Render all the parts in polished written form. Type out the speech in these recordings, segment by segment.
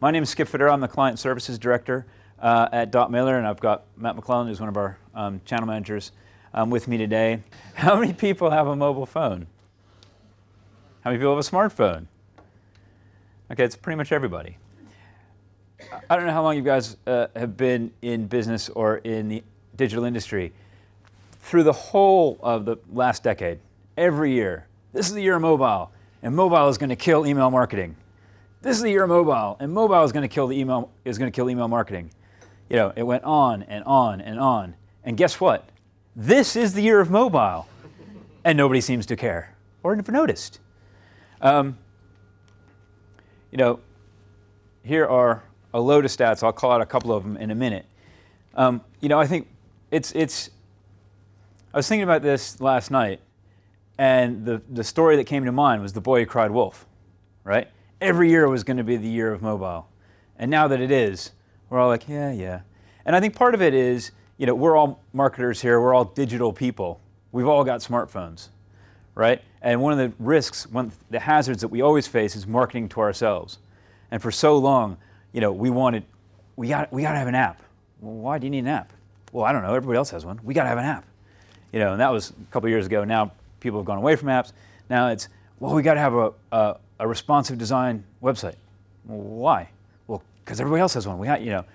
My name is Skip Federa. I'm the Client Services Director at dotMailer, and I've got Matt McClellan, who's one of our channel managers, with me today. How many people have a mobile phone? How many people have a smartphone? Okay, it's pretty much everybody. I don't know how long you guys have been in business or in the digital industry. Through the whole of the last decade, every year, this is the year of mobile, and mobile is going to kill email marketing. This is the year of mobile, and mobile is going to kill email marketing. You know, it went on and on and on. And guess what? This is the year of mobile, and nobody seems to care or never noticed. You know, here are a load of stats. I'll call out a couple of them in a minute. You know, I think I was thinking about this last night, and the story that came to mind was The Boy Who Cried Wolf, right? Every year was going to be the year of mobile. And now that it is, we're all like, yeah. And I think part of it is, you know, we're all marketers here. We're all digital people. We've all got smartphones, right? And one of the risks, the hazards that we always face is marketing to ourselves. And for so long, you know, we got to have an app. Well, why do you need an app? Well, I don't know. Everybody else has one. We got to have an app. You know, and that was a couple years ago. Now people have gone away from apps. Now it's, well, we got to have a responsive design website. Well, why? Well, because everybody else has one. You know,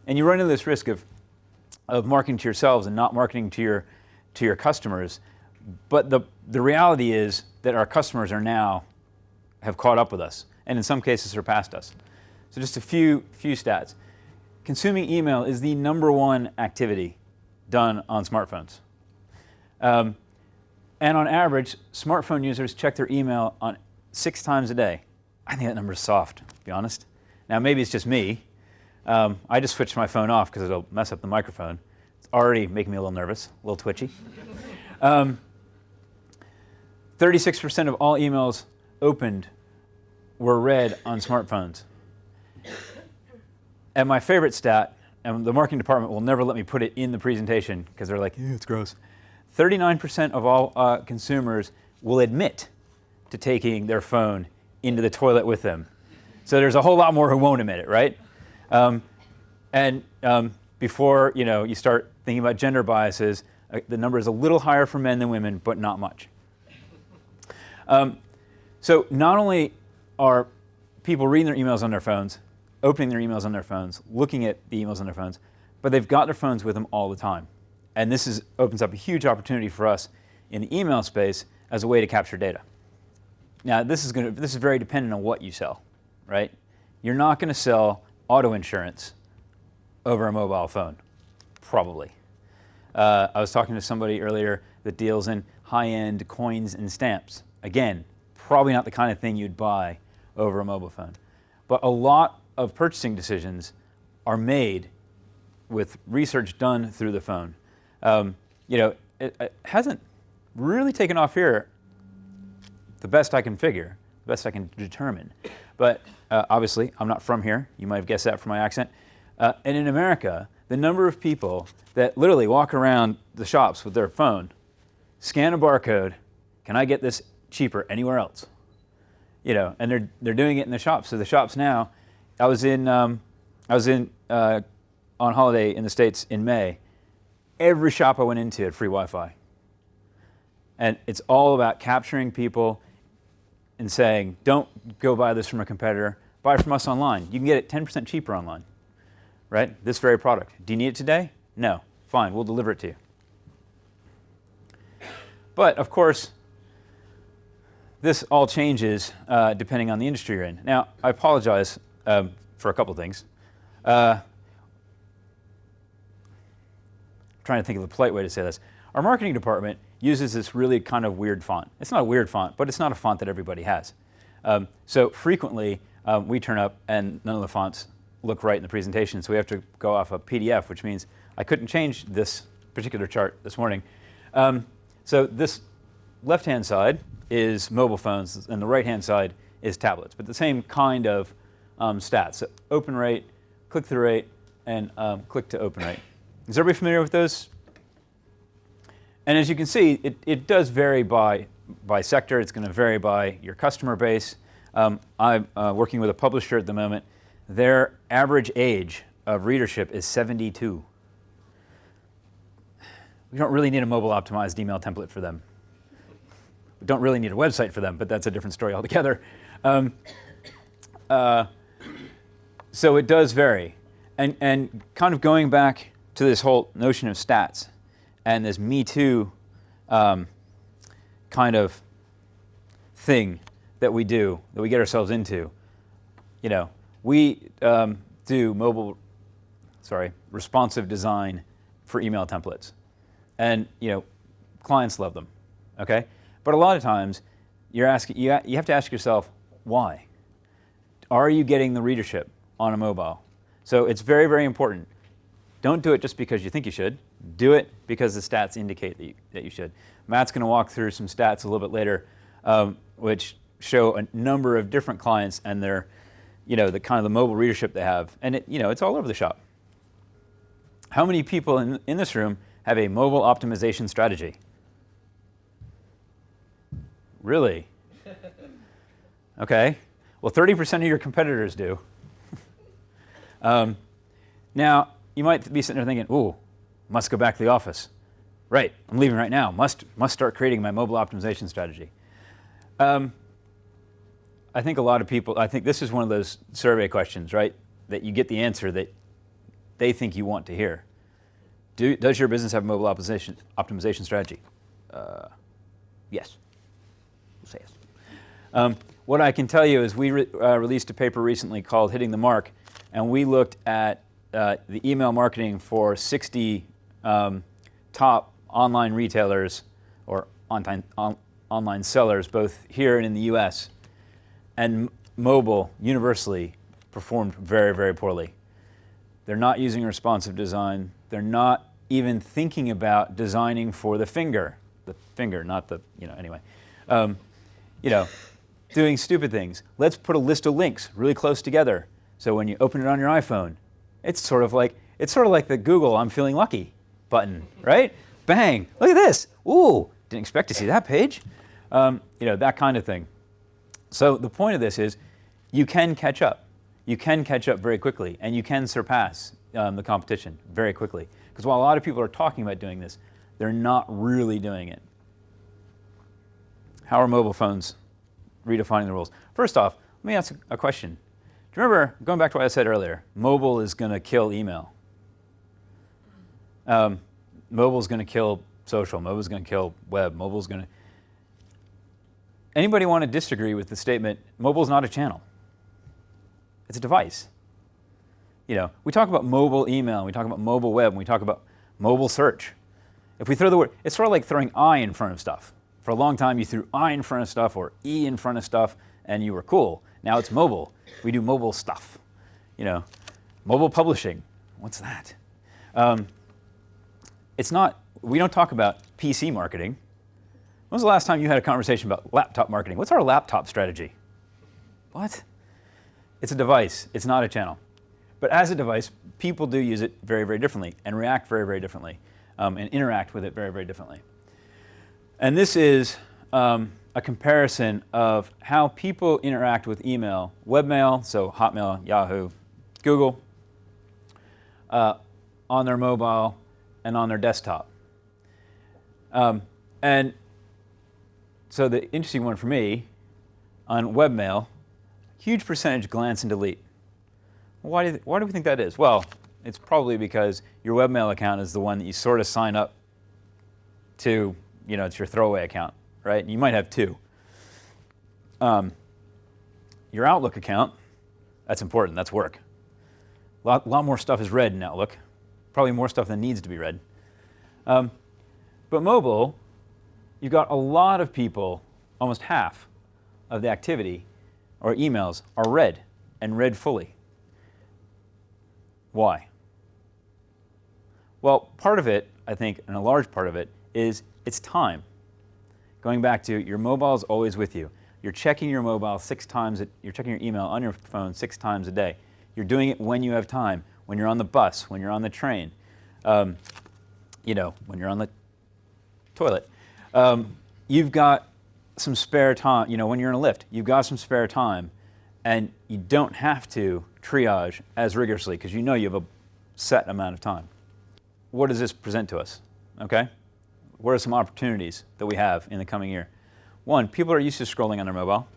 and you run into this risk of marketing to yourselves and not marketing to your customers. But the reality is that our customers have caught up with us, and in some cases surpassed us. So just a few stats. Consuming email is the #1 activity done on smartphones. And on average, smartphone users check their email 6 times a day. I think that number is soft, to be honest. Now, maybe it's just me. I just switched my phone off because it'll mess up the microphone. It's already making me a little nervous, a little twitchy. 36% of all emails opened were read on smartphones. And my favorite stat, and the marketing department will never let me put it in the presentation because they're like, it's gross. 39% of all consumers will admit to taking their phone into the toilet with them. So there's a whole lot more who won't admit it, right? Before you start thinking about gender biases, the number is a little higher for men than women, but not much. So not only are people reading their emails on their phones, opening their emails on their phones, looking at the emails on their phones, but they've got their phones with them all the time. And this opens up a huge opportunity for us in the email space as a way to capture data. Now, this is very dependent on what you sell, right? You're not going to sell auto insurance over a mobile phone, probably. I was talking to somebody earlier that deals in high-end coins and stamps. Again, probably not the kind of thing you'd buy over a mobile phone. But a lot of purchasing decisions are made with research done through the phone. You know, it hasn't really taken off here, the best I can figure, the best I can determine. But obviously, I'm not from here. You might have guessed that from my accent. And in America, the number of people that literally walk around the shops with their phone, scan a barcode, can I get this cheaper anywhere else? You know, and they're doing it in the shops. So the shops now, I was on holiday in the States in May. Every shop I went into had free Wi-Fi. And it's all about capturing people and saying, don't go buy this from a competitor, buy it from us online. You can get it 10% cheaper online, right? This very product. Do you need it today? No. Fine, we'll deliver it to you. But of course, this all changes depending on the industry you're in. Now, I apologize for a couple things. Trying to think of a polite way to say this. Our marketing department uses this really kind of weird font. It's not a weird font, but it's not a font that everybody has. So frequently, we turn up and none of the fonts look right in the presentation, so we have to go off a PDF, which means I couldn't change this particular chart this morning. So this left-hand side is mobile phones, and the right-hand side is tablets, but the same kind of stats. So open rate, click-through rate, and click-to-open rate. Is everybody familiar with those? And as you can see, it does vary by sector. It's going to vary by your customer base. I'm working with a publisher at the moment their average age of readership is 72. We don't really need a mobile optimized email template for them. We don't really need a website for them, but that's a different story altogether. So it does vary. And kind of going back to this whole notion of stats and this Me Too kind of thing that we do, that we get ourselves into. You know, we do responsive design for email templates. And, you know, clients love them, okay? But a lot of times, you have to ask yourself, why? Are you getting the readership on a mobile? So it's very, very important. Don't do it just because you think you should. Do it because the stats indicate that you should. Matt's going to walk through some stats a little bit later, which show a number of different clients and their, you know, the kind of the mobile readership they have. And it, you know, it's all over the shop. How many people in this room have a mobile optimization strategy? Really? Okay. Well, 30% of your competitors do. Now, you might be sitting there thinking, ooh, must go back to the office. Right, I'm leaving right now. Must start creating my mobile optimization strategy. I think a lot of people, I think this is one of those survey questions, right? That you get the answer that they think you want to hear. Does your business have a mobile optimization strategy? Yes. We'll say yes. What I can tell you is we released a paper recently called Hitting the Mark, and we looked at the email marketing for 60 top online retailers or online sellers, both here and in the US. And mobile universally performed very, very poorly. They're not using responsive design. They're not even thinking about designing for the finger. The finger, not the, you know, anyway. You know, doing stupid things. Let's put a list of links really close together. So when you open it on your iPhone, it's sort of like the Google "I'm feeling lucky" button, right? Bang! Look at this. Ooh, didn't expect to see that page. You know, that kind of thing. So the point of this is, you can catch up. You can catch up very quickly, and you can surpass the competition very quickly. Because while a lot of people are talking about doing this, they're not really doing it. How are mobile phones redefining the rules? First off, let me ask a question. Do you remember, going back to what I said earlier, mobile is going to kill email. Mobile is going to kill social. Mobile is going to kill web. Mobile is going to... Anybody want to disagree with the statement, mobile is not a channel? It's a device. You know, we talk about mobile email, we talk about mobile web, and we talk about mobile search. If we throw the word, it's sort of like throwing I in front of stuff. For a long time, you threw I in front of stuff or E in front of stuff, and you were cool. Now it's mobile. We do mobile stuff. You know, mobile publishing. What's that? It's not, we don't talk about PC marketing. When was the last time you had a conversation about laptop marketing? What's our laptop strategy? What? It's a device. It's not a channel. But as a device, people do use it very, very differently and react very, very differently and interact with it very, very differently. And this is a comparison of how people interact with email, webmail, so Hotmail, Yahoo, Google, on their mobile and on their desktop. And so the interesting one for me, on webmail, huge percentage glance and delete. Why do we think that is? Well, it's probably because your webmail account is the one that you sort of sign up to, you know, it's your throwaway account, right? You might have two. Your Outlook account, that's important, that's work. A lot more stuff is read in Outlook, probably more stuff than needs to be read. But mobile, you've got a lot of people, almost half of the activity or emails are read and read fully. Why? Well, part of it, I think, and a large part of it, is it's time. Going back to your mobile is always with you. You're checking your mobile 6 times, you're checking your email on your phone 6 times a day. You're doing it when you have time, when you're on the bus, when you're on the train, you know, when you're on the toilet. You've got some spare time, you know, when you're in a lift, you've got some spare time, And you don't have to triage as rigorously because you know you have a set amount of time. What does this present to us? Okay? What are some opportunities that we have in the coming year? One, people are used to scrolling on their mobile.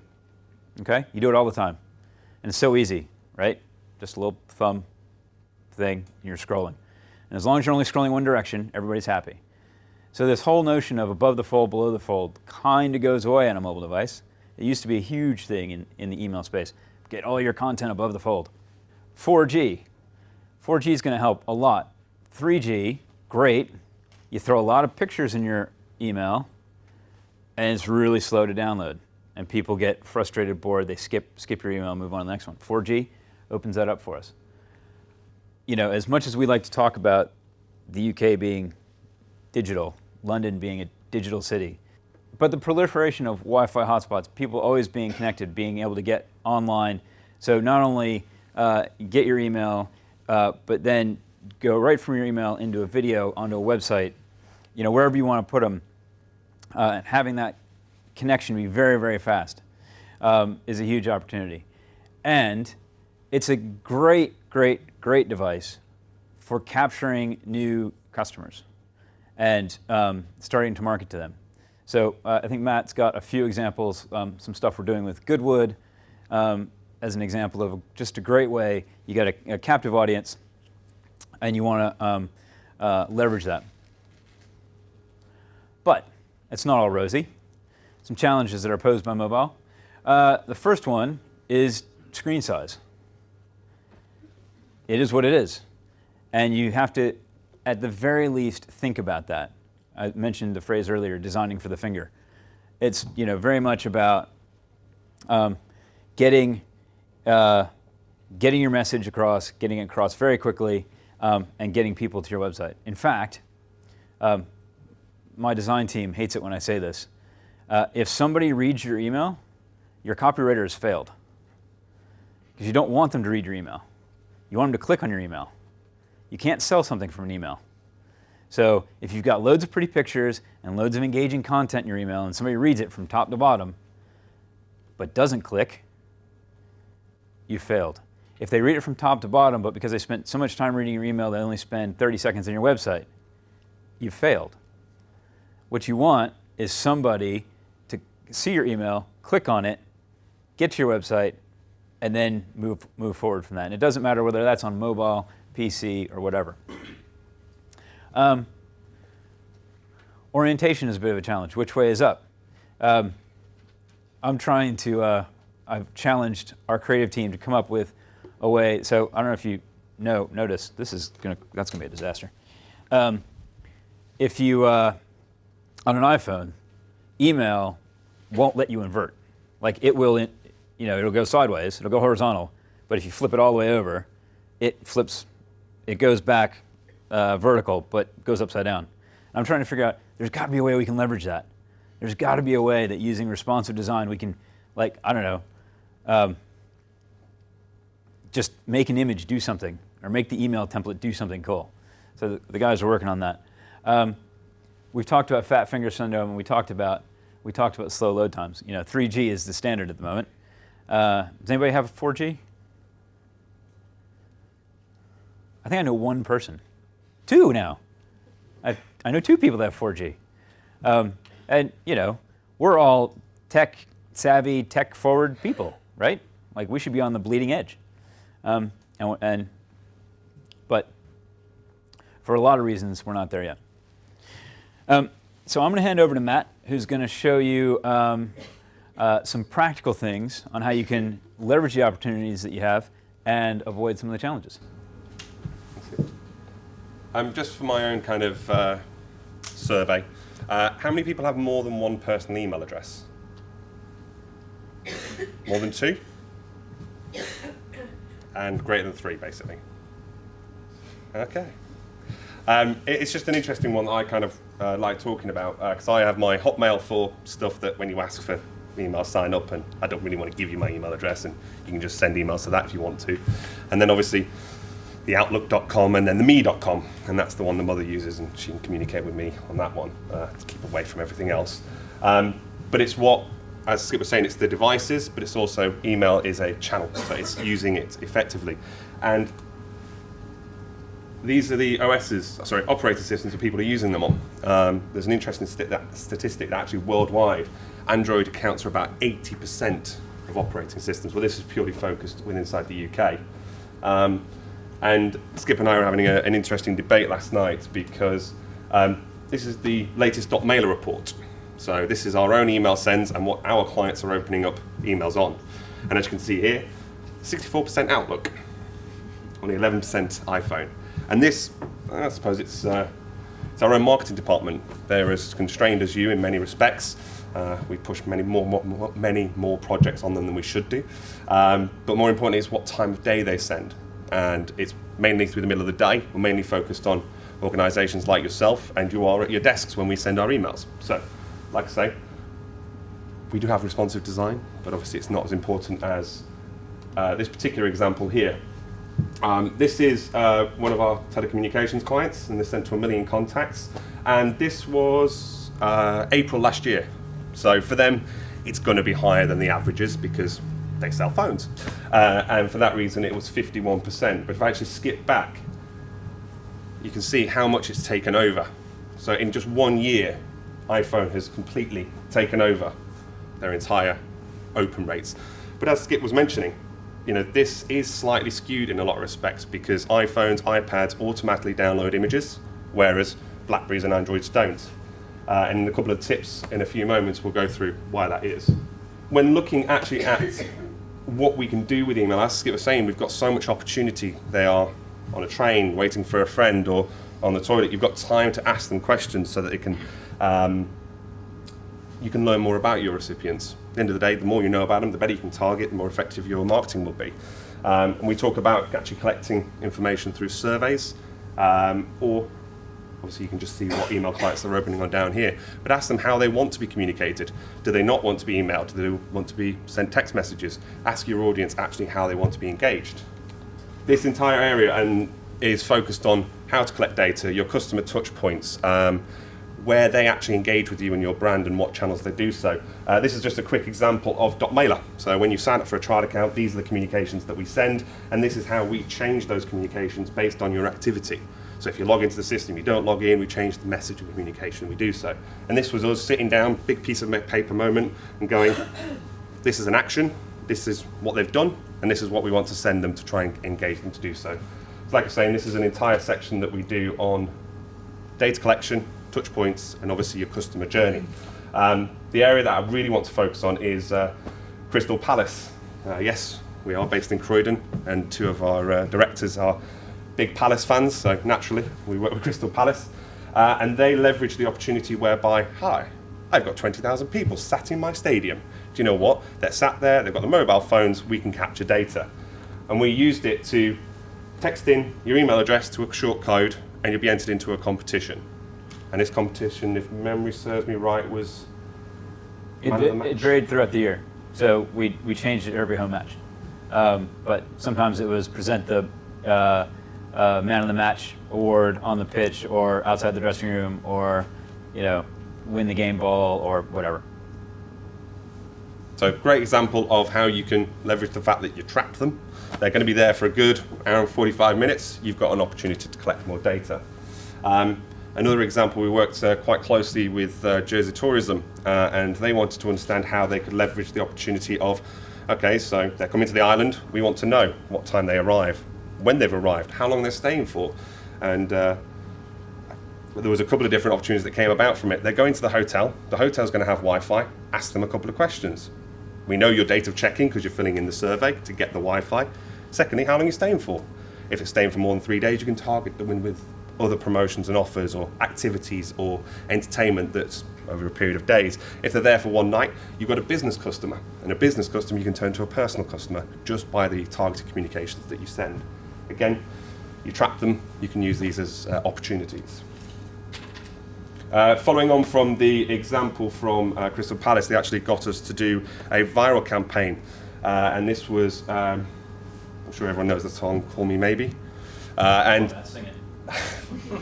Okay? You do it all the time. And it's so easy, right? Just a little thumb thing, and you're scrolling. And as long as you're only scrolling one direction, everybody's happy. So this whole notion of above the fold, below the fold kind of goes away on a mobile device. It used to be a huge thing in the email space. Get all your content above the fold. 4G. 4G is going to help a lot. 3G, great. You throw a lot of pictures in your email, and it's really slow to download. And people get frustrated, bored, they skip your email, move on to the next one. 4G opens that up for us. You know, as much as we like to talk about the UK being digital, London being a digital city, but the proliferation of Wi-Fi hotspots, people always being connected, being able to get online, so not only get your email, but then go right from your email into a video, onto a website, you know, wherever you want to put them, having that connection be very, very fast is a huge opportunity. And it's a great, great, great device for capturing new customers and starting to market to them. So I think Matt's got a few examples, some stuff we're doing with Goodwood as an example of just a great way. You got a captive audience and you want to leverage that. But it's not all rosy. Some challenges that are posed by mobile. The first one is screen size. It is what it is. And you have to, at the very least, think about that. I mentioned the phrase earlier, designing for the finger. It's, you know, very much about getting your message across, getting it across very quickly, and getting people to your website. In fact, my design team hates it when I say this. If somebody reads your email, your copywriter has failed. Because you don't want them to read your email. You want them to click on your email. You can't sell something from an email. So if you've got loads of pretty pictures and loads of engaging content in your email and somebody reads it from top to bottom, but doesn't click, you failed. If they read it from top to bottom, but because they spent so much time reading your email, they only spend 30 seconds on your website, you failed. What you want is somebody to see your email, click on it, get to your website, and then move forward from that. And it doesn't matter whether that's on mobile, PC, or whatever. Orientation is a bit of a challenge. Which way is up? I'm trying to, I've challenged our creative team to come up with a way. So I don't know if you notice, that's gonna be a disaster. If you, on an iPhone, email won't let you invert. Like it will, it'll go sideways, it'll go horizontal, but if you flip it all the way over, it goes back vertical, but goes upside down. And I'm trying to figure out, there's got to be a way we can leverage that. There's got to be a way that using responsive design, we can, like, I don't know, just make an image do something, or make the email template do something cool. So the guys are working on that. We've talked about fat finger syndrome, and we talked about slow load times. 3G is the standard at the moment. Does anybody have 4G? I think I know one person. Two now. I know two people that have 4G. And, we're all tech savvy, tech forward people, right? Like we should be on the bleeding edge. But for a lot of reasons, we're not there yet. So I'm going to hand over to Matt, who's going to show you some practical things on how you can leverage the opportunities that you have and avoid some of the challenges. Just for my own kind of survey, how many people have more than one personal email address? More than two? And greater than three, basically. Okay. It's just an interesting one that I kind of like talking about, because I have my Hotmail for stuff that when you ask for email, sign up, and I don't really want to give you my email address, and you can just send emails to that if you want to. And then obviously the Outlook.com and then the me.com, and that's the one the mother uses, and she can communicate with me on that one to keep away from everything else. But it's what as Skip was saying, it's the devices, but it's also email is a channel, so it's using it effectively. And these are the operating systems that people are using them on. There's an interesting statistic that actually worldwide, Android accounts for about 80% of operating systems. Well, this is purely focused inside the UK. And Skip and I were having an interesting debate last night because this is the latest dotMailer report. So this is our own email sends and what our clients are opening up emails on. And as you can see here, 64% Outlook, only 11% iPhone. And this, I suppose it's our own marketing department. They're as constrained as you in many respects. We push many more projects on them than we should do. But more importantly is what time of day they send. And it's mainly through the middle of the day. We're mainly focused on organizations like yourself, and you are at your desks when we send our emails. So, like I say, we do have responsive design, but obviously it's not as important as this particular example here. This is one of our telecommunications clients, and they're sent to 1 million contacts. And this was April last year. So for them, it's going to be higher than the averages because they sell phones. And for that reason, it was 51%. But if I actually skip back, you can see how much it's taken over. So in just 1 year, iPhone has completely taken over their entire open rates. But as Skip was mentioning, this is slightly skewed in a lot of respects because iPhones, iPads automatically download images, whereas Blackberries and Androids don't. And in a couple of tips in a few moments, we'll go through why that is. When looking actually at what we can do with email, as Skip was saying, we've got so much opportunity. They are on a train, waiting for a friend, or on the toilet. You've got time to ask them questions so that you can learn more about your recipients. At the end of the day, the more you know about them, the better you can target, the more effective your marketing will be. And we talk about actually collecting information through surveys, or obviously you can just see what email clients they're opening on down here, but ask them how they want to be communicated. Do they not want to be emailed? Do they want to be sent text messages? Ask your audience actually how they want to be engaged. This entire area is focused on how to collect data, your customer touch points, where they actually engage with you and your brand and what channels they do so. This is just a quick example of dotMailer. So when you sign up for a trial account, these are the communications that we send, and this is how we change those communications based on your activity. So if you log into the system, you don't log in, we change the message of communication, we do so. And this was us sitting down, big piece of paper moment, and going, this is an action, this is what they've done, and this is what we want to send them to try and engage them to do so. So like I was saying, this is an entire section that we do on data collection, touch points, and obviously your customer journey. The area that I really want to focus on is Crystal Palace. Yes, we are based in Croydon, and two of our directors are big Palace fans, so naturally we work with Crystal Palace. And they leverage the opportunity whereby, hi, I've got 20,000 people sat in my stadium. Do you know what? They're sat there, they've got the mobile phones, we can capture data. And we used it to text in your email address to a short code, and you'll be entered into a competition. And this competition, if memory serves me right, was it varied throughout the year. So we changed it every home match. But sometimes it was present the man of the match award on the pitch or outside the dressing room, or win the game ball or whatever. So great example of how you can leverage the fact that you trapped them. They're going to be there for a good hour and 45 minutes. You've got an opportunity to collect more data. Another example, we worked quite closely with Jersey Tourism, and they wanted to understand how they could leverage the opportunity of, okay, so they're coming to the island, we want to know what time they arrive, when they've arrived, how long they're staying for. And there was a couple of different opportunities that came about from it. They're going to the hotel's going to have Wi-Fi, ask them a couple of questions. We know your date of check-in because you're filling in the survey to get the Wi-Fi. Secondly, how long are you staying for? If it's staying for more than 3 days, you can target them with other promotions and offers or activities or entertainment that's over a period of days. If they're there for one night, you've got a business customer. And a business customer you can turn to a personal customer just by the targeted communications that you send. Again, you trap them, you can use these as opportunities. Following on from the example from Crystal Palace, they actually got us to do a viral campaign. And this was, I'm sure everyone knows the song, Call Me Maybe. Sing it.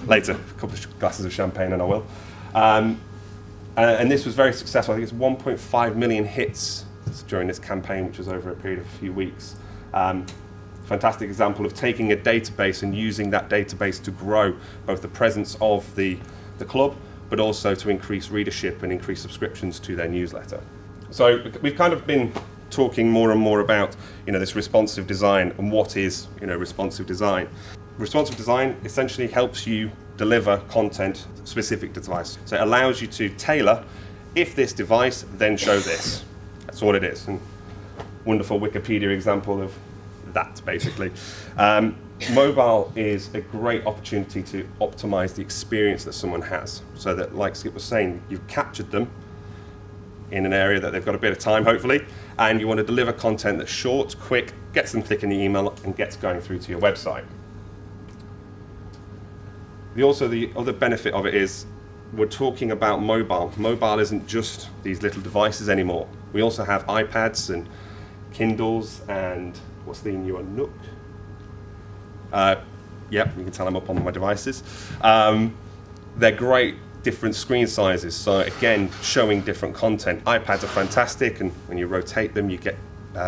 Later, a couple of glasses of champagne and I will. And this was very successful. I think it's 1.5 million hits during this campaign, which was over a period of a few weeks. Fantastic example of taking a database and using that database to grow both the presence of the club, but also to increase readership and increase subscriptions to their newsletter. So we've kind of been talking more and more about this responsive design and what is responsive design. Responsive design essentially helps you deliver content specific to device. So it allows you to tailor, if this device, then show this. That's all it is. And wonderful Wikipedia example of that, basically. Mobile is a great opportunity to optimize the experience that someone has. So that, like Skip was saying, you've captured them in an area that they've got a bit of time, hopefully, and you want to deliver content that's short, quick, gets them clicking the email, and gets going through to your website. The other benefit of it is we're talking about mobile. Mobile isn't just these little devices anymore. We also have iPads and Kindles and what's the newer Nook? You can tell I'm up on my devices. They're great different screen sizes, so again, showing different content. iPads are fantastic, and when you rotate them, you get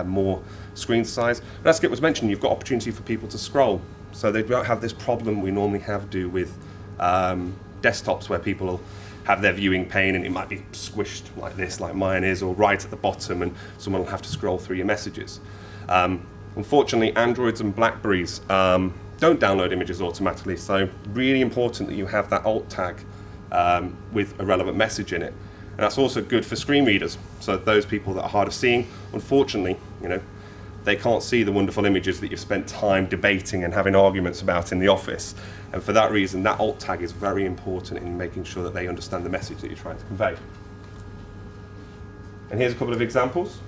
more screen size. But as Skip was mentioning, you've got opportunity for people to scroll. So they don't have this problem we normally with desktops, where people will have their viewing pane and it might be squished like this, like mine is, or right at the bottom, and someone will have to scroll through your messages. Unfortunately, Androids and Blackberries don't download images automatically, so really important that you have that alt tag with a relevant message in it. And that's also good for screen readers. So those people that are hard of seeing, unfortunately, they can't see the wonderful images that you've spent time debating and having arguments about in the office. And for that reason, that alt tag is very important in making sure that they understand the message that you're trying to convey. And here's a couple of examples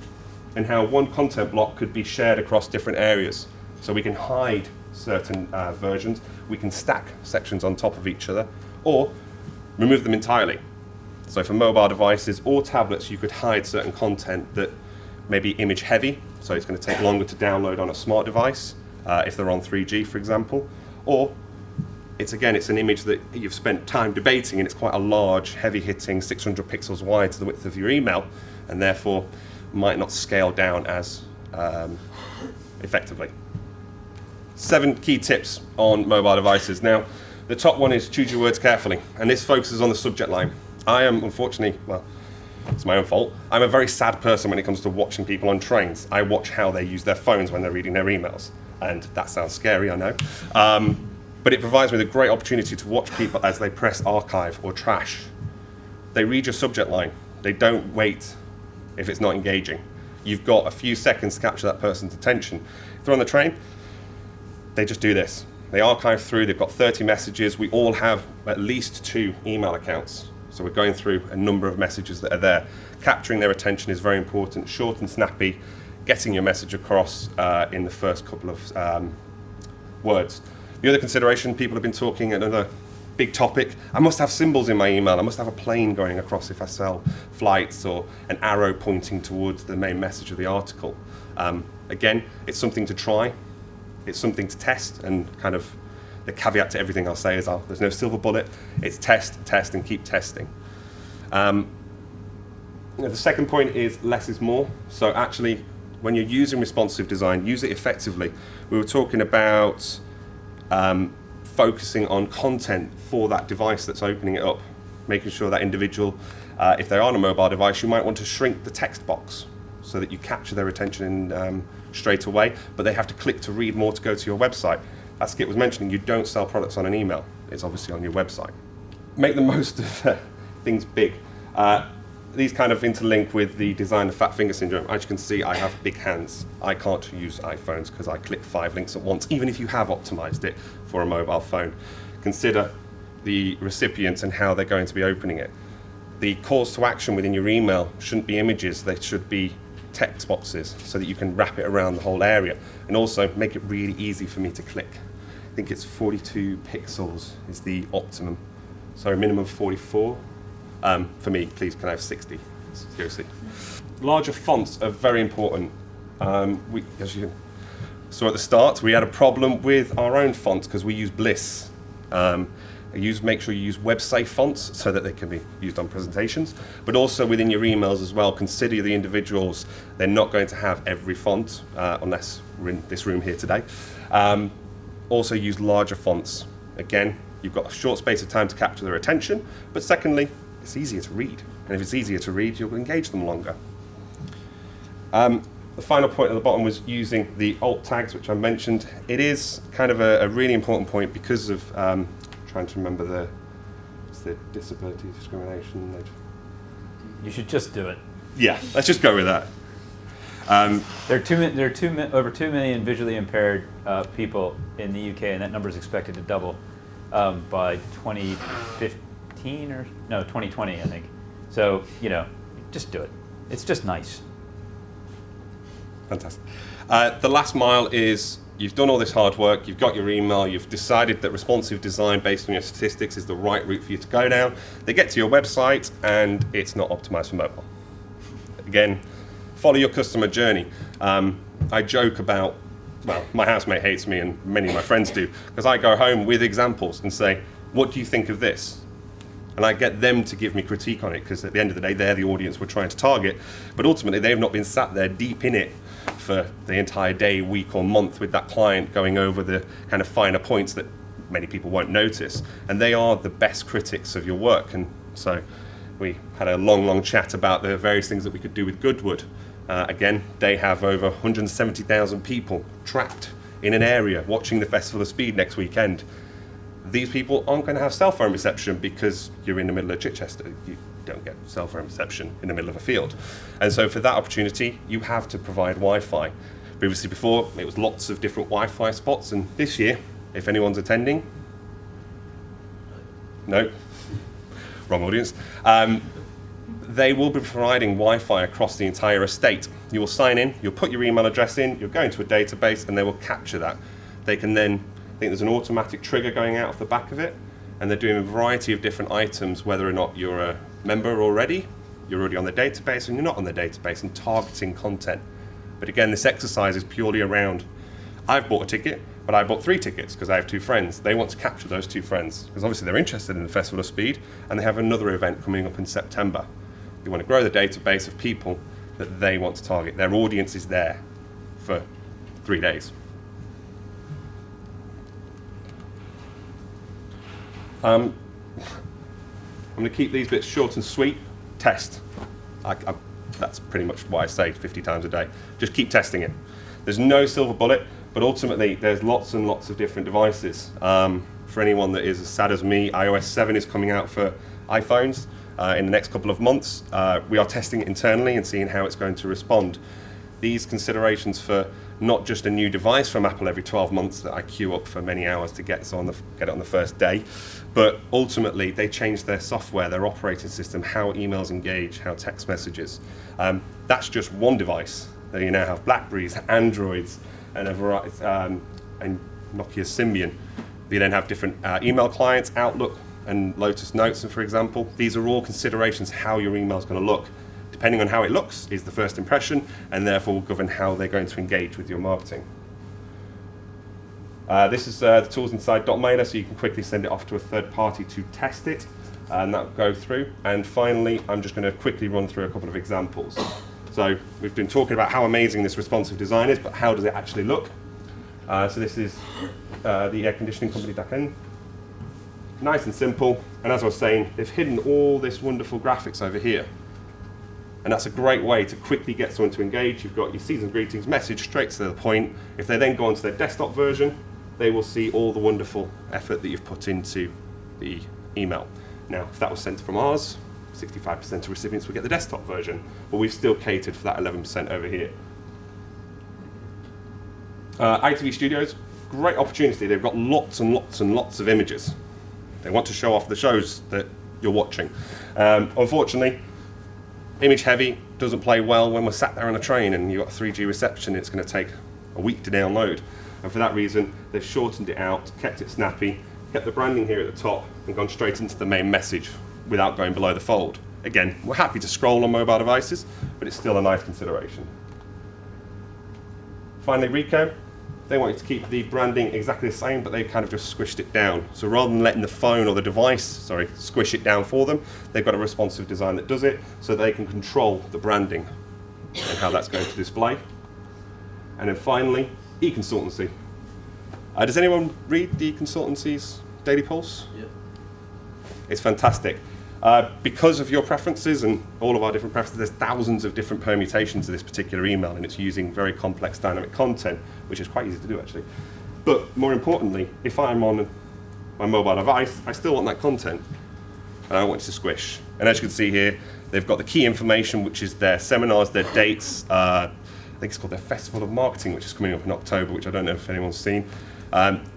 and how one content block could be shared across different areas. So we can hide certain versions, we can stack sections on top of each other, or remove them entirely. So for mobile devices or tablets, you could hide certain content that may be image heavy, so it's going to take longer to download on a smart device, if they're on 3G, for example, or it's an image that you've spent time debating, and it's quite a large, heavy-hitting, 600 pixels wide to the width of your email, and therefore might not scale down as effectively. 7 key tips on mobile devices. Now, the top one is choose your words carefully, and this focuses on the subject line. I am, unfortunately, it's my own fault, I'm a very sad person when it comes to watching people on trains. I watch how they use their phones when they're reading their emails, and that sounds scary, I know. But it provides me with a great opportunity to watch people as they press archive or trash. They read your subject line. They don't wait if it's not engaging. You've got a few seconds to capture that person's attention. If they're on the train, they just do this. They archive through, they've got 30 messages. We all have at least 2 email accounts. So we're going through a number of messages that are there. Capturing their attention is very important, short and snappy, getting your message across in the first couple of words. The other consideration, people have been talking, another big topic, I must have symbols in my email. I must have a plane going across if I sell flights, or an arrow pointing towards the main message of the article. Again, it's something to try. It's something to test, and kind of the caveat to everything I'll say is there's no silver bullet. It's test, and keep testing. The second point is less is more. So actually, when you're using responsive design, use it effectively. We were talking about focusing on content for that device that's opening it up, making sure that individual, if they're on a mobile device, you might want to shrink the text box so that you capture their attention straight away, but they have to click to read more to go to your website. As Skip was mentioning, you don't sell products on an email. It's obviously on your website. Make the most of things big. These kind of interlink with the design of fat finger syndrome. As you can see, I have big hands. I can't use iPhones because I click 5 links at once, even if you have optimized it for a mobile phone. Consider the recipients and how they're going to be opening it. The calls to action within your email shouldn't be images, they should be text boxes so that you can wrap it around the whole area, and also make it really easy for me to click. I think it's 42 pixels is the optimum, so a minimum of 44. For me, please, can I have 60? Seriously. Larger fonts are very important. As you saw at the start, we had a problem with our own fonts because we use Bliss. Make sure you use web-safe fonts so that they can be used on presentations. But also within your emails as well, consider the individuals. They're not going to have every font, unless we're in this room here today. Also use larger fonts. Again, you've got a short space of time to capture their attention, but secondly, it's easier to read. And if it's easier to read, you'll engage them longer. The final point at the bottom was using the alt tags, which I mentioned. It is kind of a really important point because of trying to remember the disability discrimination. You should just do it. Yeah, let's just go with that. There are over 2 million visually impaired people in the UK, and that number is expected to double by 2015 or no 2020, I think. So just do it. It's just nice. Fantastic. The last mile is you've done all this hard work, you've got your email, you've decided that responsive design based on your statistics is the right route for you to go down. They get to your website and it's not optimized for mobile. Again, follow your customer journey. I joke about, well, my housemate hates me and many of my friends do, because I go home with examples and say, what do you think of this? And I get them to give me critique on it, because at the end of the day, they're the audience we're trying to target. But ultimately, they've not been sat there deep in it for the entire day, week, or month with that client going over the kind of finer points that many people won't notice. And they are the best critics of your work. And so we had a long chat about the various things that we could do with Goodwood. Again, they have over 170,000 people trapped in an area watching the Festival of Speed next weekend. These people aren't going to have cell phone reception because you're in the middle of Chichester. You don't get cell phone reception in the middle of a field. And so for that opportunity, you have to provide Wi-Fi. Previously before, it was lots of different Wi-Fi spots. And this year, if anyone's attending, no, wrong audience. They will be providing Wi-Fi across the entire estate. You will sign in, you'll put your email address in, you'll go into a database, and they will capture that. They can then, I think there's an automatic trigger going out of the back of it, and they're doing a variety of different items, whether or not you're a member already, you're already on the database, and you're not on the database, and targeting content. But again, this exercise is purely around, I've bought a ticket, but I bought 3 tickets because I have 2 friends. They want to capture those 2 friends, because obviously they're interested in the Festival of Speed, and they have another event coming up in September. You want to grow the database of people that they want to target. Their audience is there for 3 days. I'm going to keep these bits short and sweet. Test. That's pretty much what I say 50 times a day. Just keep testing it. There's no silver bullet, but ultimately there's lots and lots of different devices. For anyone that is as sad as me, iOS 7 is coming out for iPhones. In the next couple of months. We are testing it internally and seeing how it's going to respond. These considerations for not just a new device from Apple every 12 months that I queue up for many hours to get it on the first day, but ultimately they change their software, their operating system, how emails engage, how text messages. That's just one device. You now have Blackberries, Androids, and a variety, and Nokia Symbian. You then have different email clients, Outlook, and Lotus Notes, for example. These are all considerations how your email is going to look. Depending on how it looks is the first impression, and therefore will govern how they're going to engage with your marketing. This is the tools inside dotMailer, so you can quickly send it off to a third party to test it, and that will go through. And finally, I'm just going to quickly run through a couple of examples. So we've been talking about how amazing this responsive design is, but how does it actually look? So this is the air conditioning company Daken. Nice and simple, and as I was saying, they've hidden all this wonderful graphics over here. And that's a great way to quickly get someone to engage. You've got your season greetings message straight to the point. If they then go onto their desktop version, they will see all the wonderful effort that you've put into the email. Now, if that was sent from ours, 65% of recipients will get the desktop version, but we've still catered for that 11% over here. ITV Studios, great opportunity. They've got lots and lots and lots of images. They want to show off the shows that you're watching. Unfortunately, image heavy doesn't play well when we're sat there on a train and you've got 3G reception. It's going to take a week to download. And for that reason, they've shortened it out, kept it snappy, kept the branding here at the top, and gone straight into the main message without going below the fold. Again, we're happy to scroll on mobile devices, but it's still a nice consideration. Finally, Rico. they want you to keep the branding exactly the same, but they kind of just squished it down. So rather than letting the phone or the device, squish it down for them, they've got a responsive design that does it, so they can control the branding and how that's going to display. And then finally, e-consultancy. Does anyone read the consultancy's Daily Pulse? Yep. It's fantastic. Because of your preferences and all of our different preferences, there's thousands of different permutations of this particular email, and it's using very complex dynamic content, which is quite easy to do actually. But more importantly, if I'm on my mobile device, I still want that content, and I want it to squish. And as you can see here, they've got the key information, which is their seminars, their dates. I think it's called their Festival of Marketing, which is coming up in October, which I don't know if anyone's seen.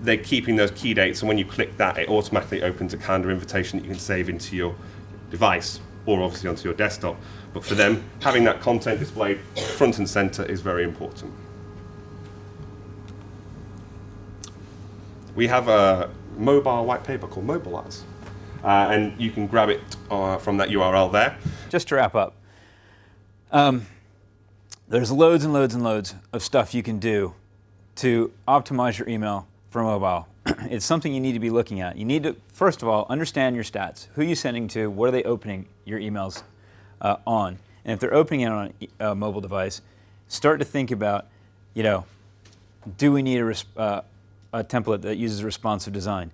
They're keeping those key dates, and when you click that, it automatically opens a calendar invitation that you can save into your device, or obviously onto your desktop. But for them, having that content displayed front and center is very important. We have a mobile white paper called Mobilize, and you can grab it from that URL there. Just to wrap up, there's loads and loads and loads of stuff you can do to optimize your email for mobile. It's something you need to be looking at. You need to, first of all, understand your stats. Who are you sending to? What are they opening your emails on? And if they're opening it on a mobile device, start to think about, do we need a template that uses responsive design?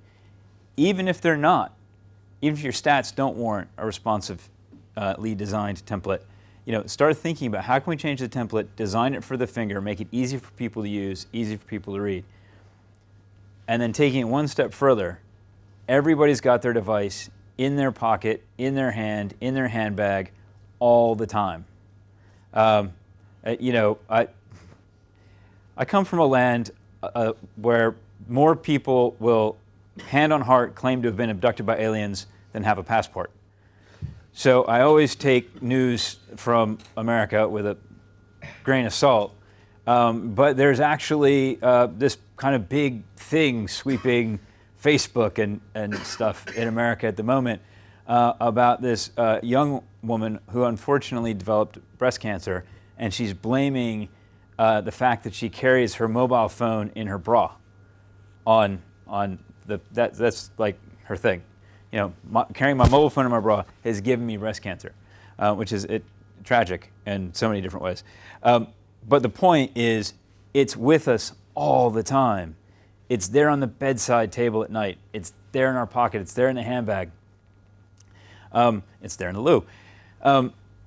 Even if they're not, even if your stats don't warrant a responsive lead designed template, start thinking about how can we change the template, design it for the finger, make it easy for people to use, easy for people to read. And then taking it one step further, everybody's got their device in their pocket, in their hand, in their handbag, all the time. I come from a land where more people will, hand on heart, claim to have been abducted by aliens than have a passport. So I always take news from America with a grain of salt. But there's actually this kind of big thing sweeping Facebook and stuff in America at the moment about this young woman who unfortunately developed breast cancer, and she's blaming the fact that she carries her mobile phone in her bra that's like her thing. Carrying my mobile phone in my bra has given me breast cancer, which is tragic in so many different ways. But the point is, it's with us all the time. It's there on the bedside table at night. It's there in our pocket. It's there in the handbag. It's there in the loo.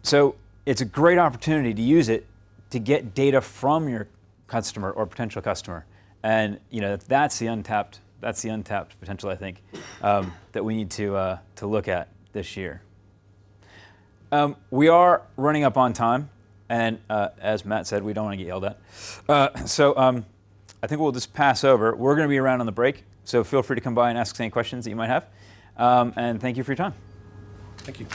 So it's a great opportunity to use it to get data from your customer or potential customer. And that's the untapped potential, I think, that we need to look at this year. We are running up on time. And as Matt said, we don't want to get yelled at. So I think we'll just pass over. We're going to be around on the break, so feel free to come by and ask us any questions that you might have. And thank you for your time. Thank you.